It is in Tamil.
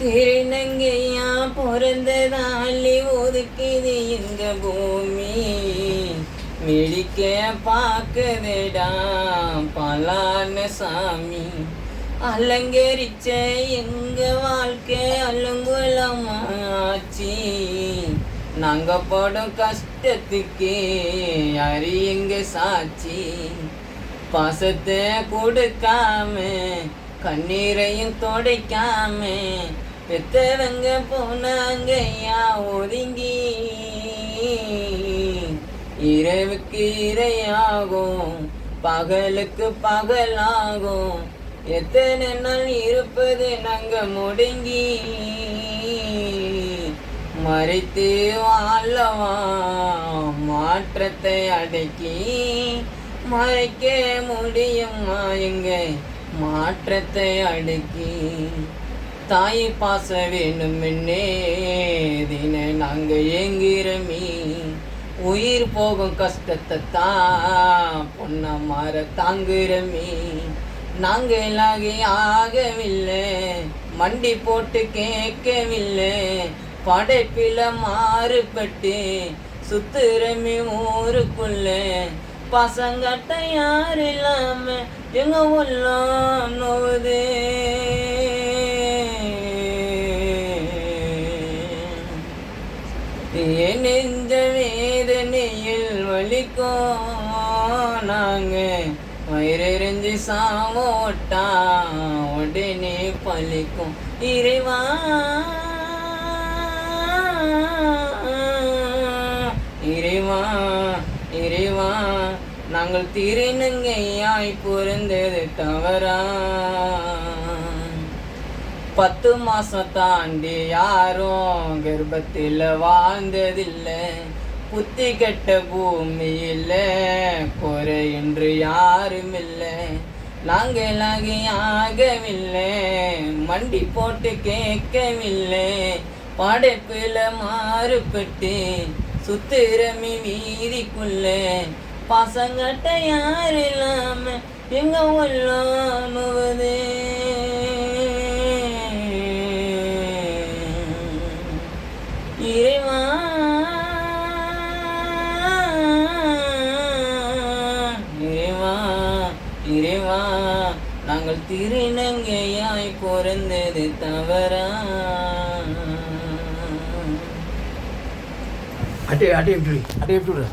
திருநங்கையா பிறந்ததாலி ஒதுக்குது எங்க பூமி. மிடிக்க பார்க்குதுடா பலான சாமி. அலங்கரிச்ச எங்க வாழ்க்கை அலங்குலமாச்சு. நாங்க படும் கஷ்டத்துக்கு யாரு எங்க சாட்சி. பாசத்தை கொடுக்காம கண்ணீரையும் தொடைக்காம பெத்தவங்க போனாங்கய்யா ஒதுங்கி. இரவுக்கு இரையாகும் பகலுக்கு பகலாகும். எத்தனை நாள் இருப்பது நாங்க முடங்கி. மறைத்து வாழவா மாற்றத்தை அடக்கி. மறைக்க முடியுமா எங்க மாற்றத்தை அடக்கி. தாய் பாச வேணுமென்னே தின நாங்க ஏங்கிறமீ. உயிர் போகும் கஷ்டத்தை தான் பொண்ண மாற தாங்குறமீ. நாங்களாகி ஆகவில்லை மண்டி போட்டு கேட்கவில்லை. படைப்பில மாறுபட்டு சுத்துறமே ஊருக்குள்ள. பசங்கட்ட யார் இல்லாம எங்க உள்ளம் நோவுது. என் நெஞ்ச வேதனையில் வலிக்கும். நாங்க வயிறெறிஞ்சு சாவோட்டா உடனே பலிக்கும். இறைவா இறைவா இறைவா நாங்கள் திருநங்கையாய் பிறந்தது தவறா. 10 மாசம் தாண்டி யாரும் கர்ப்பத்தில் வாழ்ந்ததில்லை. புத்தி கெட்ட பூமியில் குறை என்று யாரும் இல்லை. நாங்களாகி ஆகவில்லை மண்டி போட்டு கேட்கவில்லை. படைப்பில் மாறுபட்டு சுத்திரமி வீதிக்குள்ள. பசங்கட்ட யார் இல்லாம எங்க உள்ளம் நுவது. இறைவா இறைவா இறைவா நாங்கள் திருநங்கையாய் பிறந்தது தவறா. அட்டே அட்டே எப்படி அட்டே எப்படி